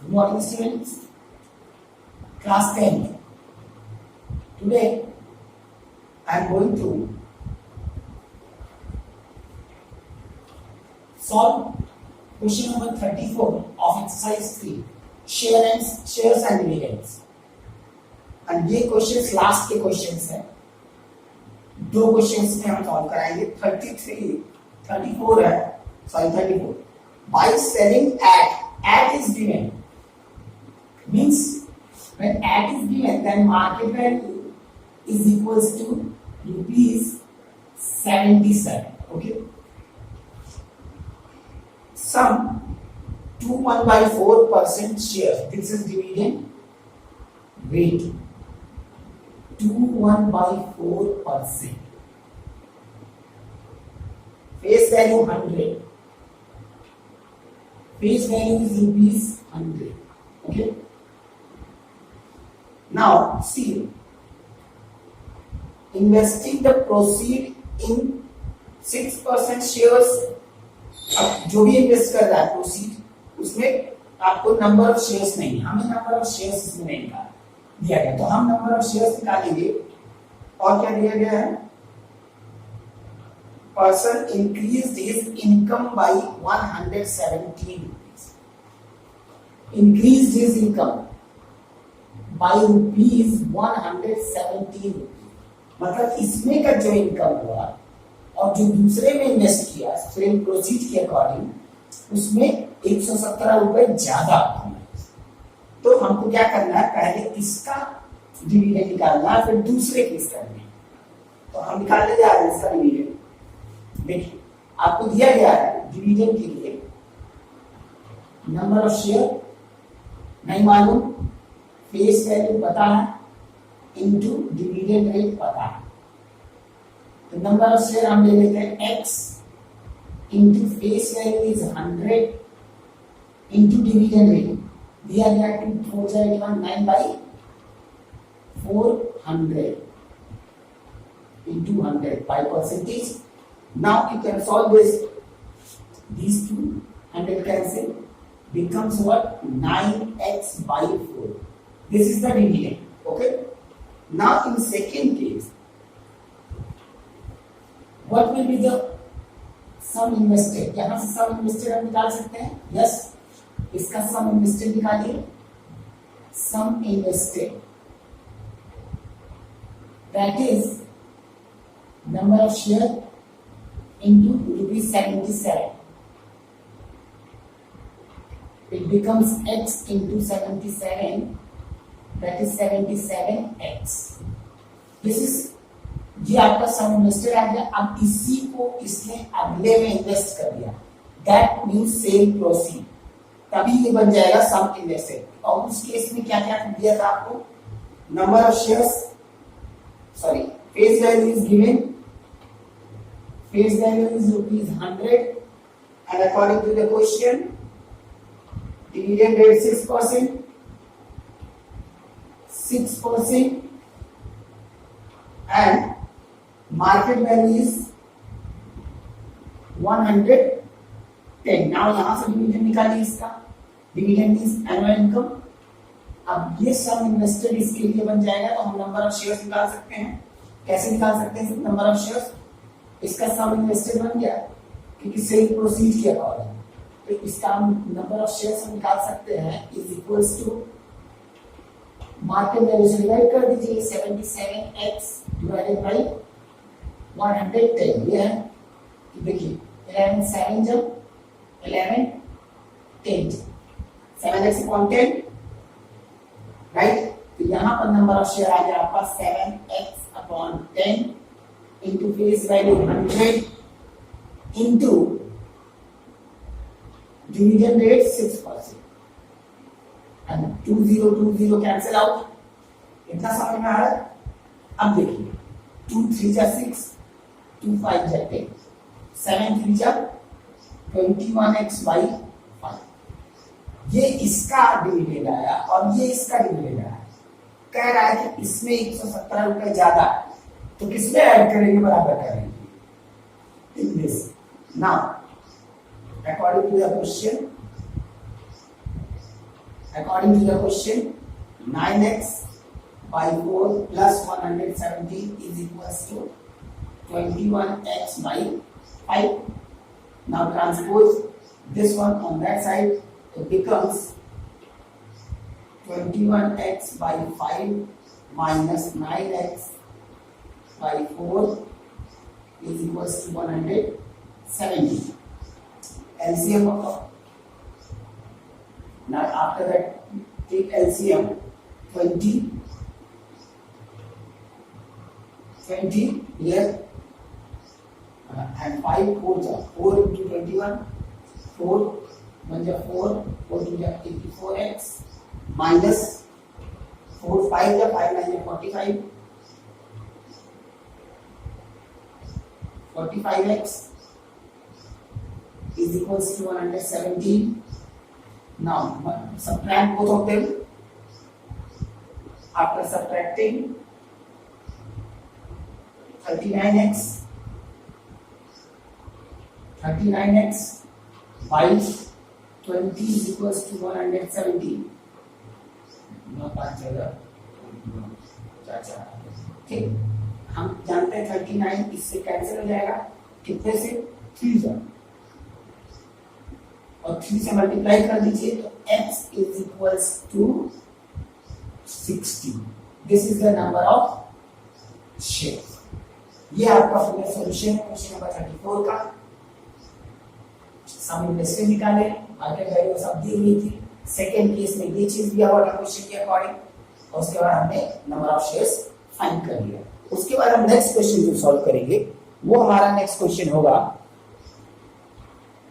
Good morning, students. Class 10. Today, I am going to solve question number 34 of exercise 3, shares and dividends. And ये questions last के questions हैं. दो questions में हम solve कराएंगे. 34 है, sorry 34. By selling at is given, means when at is given, then market value is equals to rupees 77. Okay. Sum 2.14% shares. This is dividend rate. 2.14%. Face value 100. Face value is rupees 100. Okay. Now see, investing the proceed in 6% shares. अब जो भी invest कर रहा है proceed, उसमें आपको number of shares नहीं, हमें नंबर ऑफ शेयर्स इसमें नहीं दिया गया, तो हम नंबर ऑफ शेयर्स निकालेंगे. और क्या दिया गया है? Person increased his income by 117 rupees. Increased his income by rupees 117 rupees. मतलब इसमें का जो इनकम हुआ और जो दूसरे में इन्वेस्ट किया सेल प्रोसीड के अकॉर्डिंग, उसमें 117 रुपए ज्यादा. तो हमको क्या करना है, पहले इसका डिविडेंड निकालना है, फिर दूसरे के इसका डिविडेंड. तो हम निकालने जा रहे हैं इसका डिविडेंड. देखिए आपको दिया गया है डिविडेंड के लिए नंबर ऑफ शेयर नहीं मालूम, फेस वैल्यू पता है, इनटू डिविडेंड रेट पता है. तो नंबर ऑफ शेयर हम ले लेते हैं x into face value is 100 into dividend rate दिया गया 2419 by 400 into 100 by percentage. Now you can solve this. These two 100 cancel, becomes what? 9x by 4. This is the dividend. Okay. Now in second case, what will be the sum invested? यहाँ से sum invested हम निकाल सकते हैं. Yes, इसका sum invested निकालिए. Sum invested, that is number of share into rupees 77. It becomes x into 77, that is 77x. This is ये आपका सम इन्वेस्टेड आ गया. अब इसी को इसने अगले में इन्वेस्ट कर दिया, दैट मीन्स सेल प्रोसीड, तभी ये बन जाएगा सम इन्वेस्टेड. और उस केस में क्या क्या दिया था आपको? Number of shares, sorry, face value is given. Face value is rupees 100 and according to the question dividend rate 6%, 6% and market value is 110. now यहां से डिविडेंड निकालिए. इसका डिविडेंड इज एनुअल इनकम. अब ये सम इन्वेस्टेड इसके लिए बन जाएगा, तो हम नंबर ऑफ शेयर्स निकाल सकते हैं. कैसे निकाल सकते हैं नंबर ऑफ शेयर्स? इसका सम इन्वेस्टेड बन गया क्योंकि सेल प्रोसीड के अकॉर्डिंग, तो इसका हम नंबर ऑफ शेयर्स निकाल सकते हैं is equals to market value से डिवाइड कर दीजिए. 77x divided by 110. ये है कि देखिए 11 7 जब 11 10 7x अपॉन 10, राइट. तो यहाँ पर नंबर ऑफ शेयर आ गया आपका 7x upon 10 into face value 100 into dividend rate 6%. and 20 cancel out. इतना समझ में आ रहा है? अब देखिए 2 3 जा 6, 2 5 जा 10, 7 3 जा 21x by 5. ये इसका डिविडेंड आया और ये इसका डिविडेंड आया. कह रहा है कि इसमें 117 रुपए ज्यादा है, तो किसमें ऐड करेंगे? बराबर करेंगे in this. Now according to the question, According to the question, 9x by 4 plus 170 is equals to 21x by 5. Now transpose this one on that side, it becomes 21x by 5 minus 9x by 4 is equals to 170. LCM of. Now after that, take LCM. 20 here and 5 4 into 21, 4 1 4 4 2 84x minus 4 5 5 9 45 45x is equals to 117. Now subtract both of them. After subtracting 39x by 20 is equals to 170. ठीक, हम जानते हैं 39 इससे cancel हो जाएगा, कितने से 3 से, और 3 से मल्टीप्लाई कर दीजिए तो x is equals to 60. This is the number of shares. ये आपका पूरा सॉल्यूशन है क्वेश्चन नंबर 34 का. सम इन्वेस्टमेंट निकाले, मार्केट वैल्यू सब दी हुई थी. सेकेंड केस में ये चीज दिया हुआ था क्वेश्चन के अकॉर्डिंग, और उसके बाद हमने नंबर ऑफ शेयर्स फाइंड कर लिया. उसके बाद हम नेक्स्ट क्वेश्चन जो सॉल्व करेंगे वो हमारा नेक्स्ट क्वेश्चन होगा,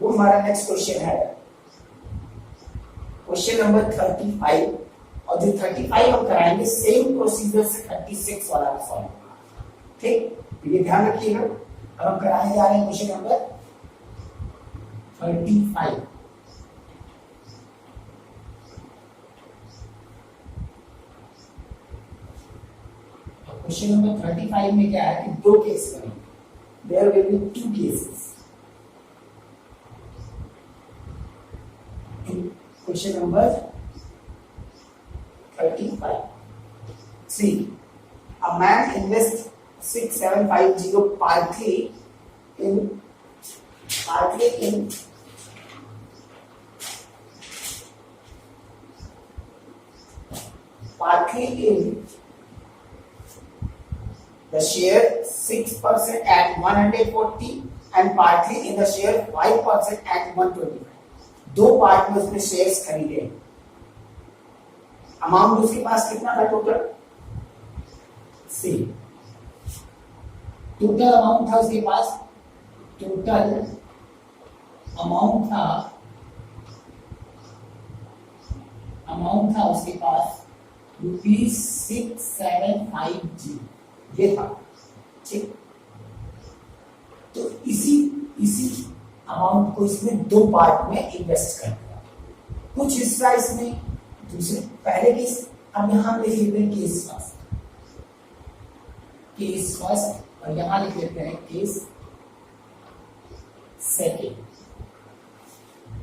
वो हमारा नेक्स्ट क्वेश्चन है क्वेश्चन नंबर 35. और जो 35 हम कराएंगे सेम प्रोसीजर से 36 वाला भी सॉल्व होगा. ठीक, ये ध्यान रखिएगा. अब हम कराने जा रहे हैं क्वेश्चन नंबर 35. क्वेश्चन नंबर 35 में क्या है कि दो केस करेंगे. There will be 2 cases. Question number 35. See, a man invests 6750 partly in the share 6% at 140 and partly in the share 5% at 125. दो पार्ट में उसने शेयर्स खरीदे. अमाउंट उसके पास कितना था टोटल? सी टोटल अमाउंट था उसके पास, टोटल अमाउंट था उसके पास ₹6750 ये था. ठीक, तो इसी अमाउंट को इसमें दो पार्ट में इन्वेस्ट कर दिया. कुछ हिस्सा इसमें दूसरे पहले केस. अब यहां लिख लेते हैं केस फर्स्ट और यहां लिख लेते हैं केस सेकेंड.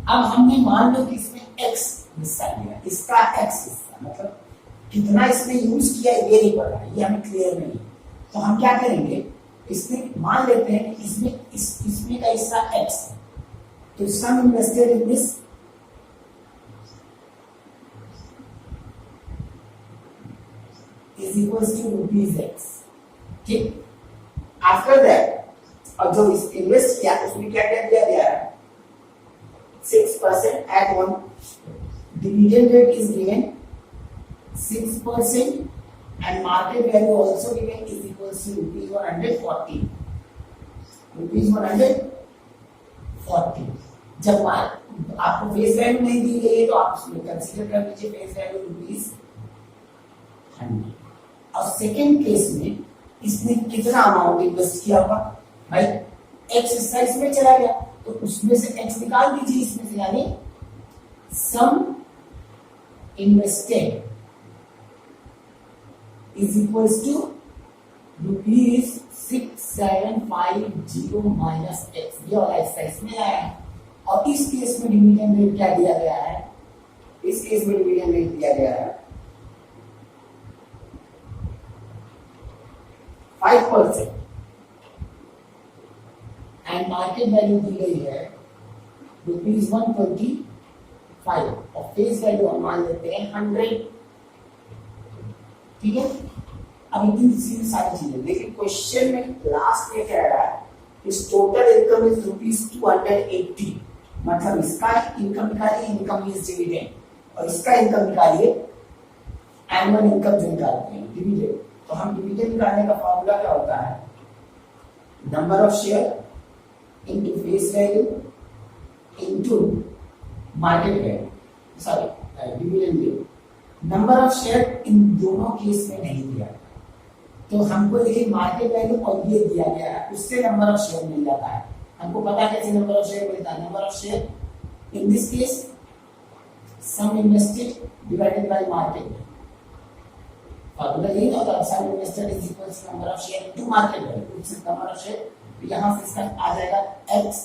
अब हमने मान लो कि इसमें x हिस्सा लिया, इसका x हिस्सा मतलब कितना इसने यूज किया ये नहीं पता, ये हमें क्लियर नहीं. तो हम क्या करेंगे, इसमें मान लेते हैं कि इसमें का हिस्सा x है, तो sum invested in this is equals to ₹x. ठीक, आफ्टर दैट और जो इन्वेस्ट किया उसमें क्या क्या दिया गया है 6% at 1. Dividend rate is given 6% and market value also given is equals to ₹140. ₹140. जब आपको फेस वैल्यू नहीं दी गई है तो आप उसमें कंसीडर कर लीजिए फेस वैल्यू ₹100. और सेकेंड केस में इसने कितना अमाउंट इन्वेस्ट किया होगा भाई, एक्स हिस्सा इसमें चला गया तो उसमें से एक्स निकाल दीजिए इसमें से, यानी sum invested is equals to ₹6750 minus x. ये वाला हिस्सा इसमें आया है. और इस केस में डिविडेंड रेट क्या दिया गया है इस केस में डिविडेंड रेट दिया गया है 5% एंड मार्केट वैल्यू दी गई है ₹125 और फेस वैल्यू हम मान लेते हैं 100। ठीक है, अब इतनी सी सारी चीजें, लेकिन क्वेश्चन में लास्ट में कह रहा है इस टोटल इनकम इज ₹280, मतलब इसका इनकम निकालिए, इनकम इज डिविडेंड, और इसका इनकम निकालिए, एनुअल इनकम जो निकालते हैं डिविडेंड। तो हम डिविडेंड निकालने का फॉर्मूला क्या होता है, number of share into face value into market value, sorry dividend rate. Number of share इन दोनों केस में नहीं दिया, तो हमको देखिए मार्केट वैल्यू और ये दिया गया है, उससे नंबर ऑफ शेयर मिल जाता है। हमको पता कैसे नंबर ऑफ शेयर मिलता है, number of share in this case sum invested divided by market, formula यही होता है, sum invested is equal to number of share into market value, it's number of share. तो यहां से इसका आ जाएगा x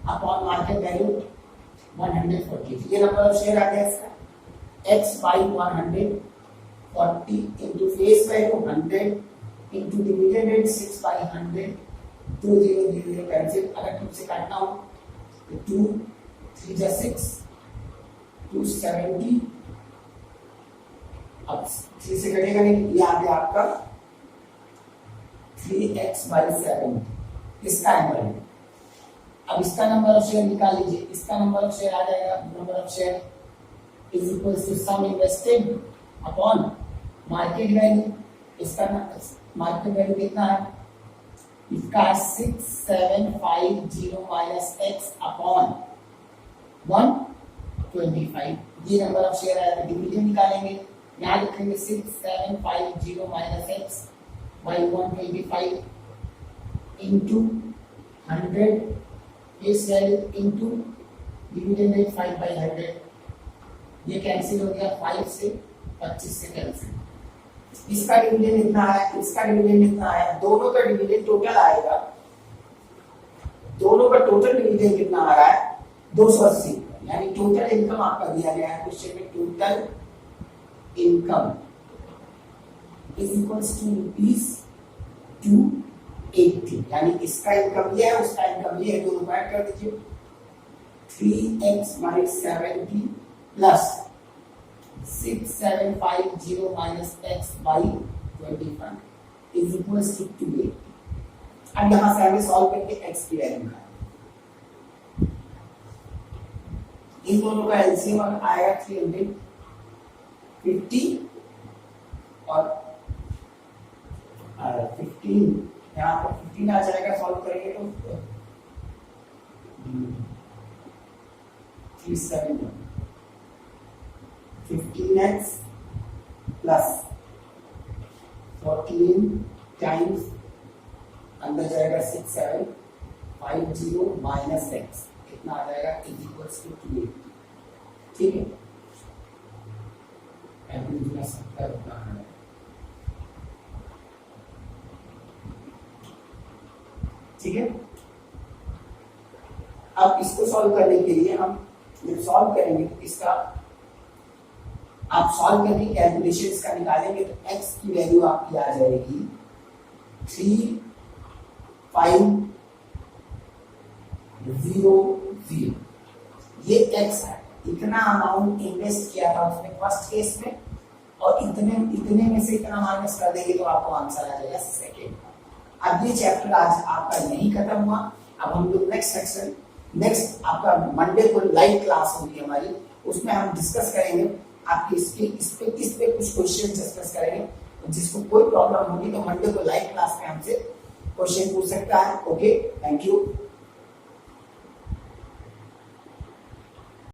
अपॉन मार्केट वैल्यू 140, ये number of share आ गया इसका, x by 140 into face value 100 into dividend rate 6 by 100, 2000 cancel, अगर 2 से काटना हो तो 2 3 जा 6 270, अब 3 से कटेगा नहीं, ये आ गया आपका 3x by 7, इसका एंगल है। अब इसका नंबर ऑफ शेयर निकाल लीजिए, इसका नंबर ऑफ शेयर आ जाएगा, number of share is equals to sum invested upon market value, इसका मार्केट वैल्यू कितना है, इसका 6750 माइनस x अपॉन 125, ये नंबर ऑफ शेयर आया, डिविडेंड निकालेंगे, यहाँ लिखेंगे 6750 minus x by 125 into 100 face value into dividend rate 5 by 100, ये कैंसिल हो गया, 5 से 25 से कैंसिल। इसका डिविडेंड इतना है, इसका डिविडेंड इतना है, दोनों का डिविडेंड टोटल आएगा, दोनों का टोटल डिविडेंड कितना आ रहा है 280, यानी टोटल इनकम आपका दिया गया है क्वेश्चन में, total income is equals to ₹280, यानी इसका इनकम ये है, उसका इनकम ये है, दोनों ऐड कर दीजिए, 3x minus 70 plus 6750 minus x by 25 is equals to 280। अब यहां से हमें सॉल्व करके x की वैल्यू निकालें, इन दोनों का एलसीएम आएगा 350 और 15, यहाँ पर 15 आ जाएगा, सॉल्व करेंगे तो 370 15x प्लस 14 टाइम्स अंदर जाएगा 6750 माइनस x, कितना आ जाएगा इज इक्वल्स टू 280। ठीक है, एवरेज 70 उतना है। ठीक है, अब इसको सॉल्व करने के लिए हम जब सॉल्व करेंगे तो इसका आप सॉल्व करके कैलकुलेशंस का निकालेंगे तो x की वैल्यू आपकी आ जाएगी 3500, ये x है, इतना अमाउंट इन्वेस्ट किया था उसने फर्स्ट केस में, और इतने में से इतना माइनस कर देंगे तो आपको आंसर आ जाएगा सेकेंड। अब ये चैप्टर आज आपका नहीं खत्म हुआ, अब हम लोग नेक्स्ट सेक्शन, नेक्स्ट आपका मंडे को लाइव क्लास होगी हमारी, उसमें हम डिस्कस करेंगे आपके इस पे कुछ क्वेश्चन डिस्कस करेंगे, जिसको कोई प्रॉब्लम होगी तो मंडे को लाइव क्लास में हमसे क्वेश्चन पूछ सकता है। Okay, thank you.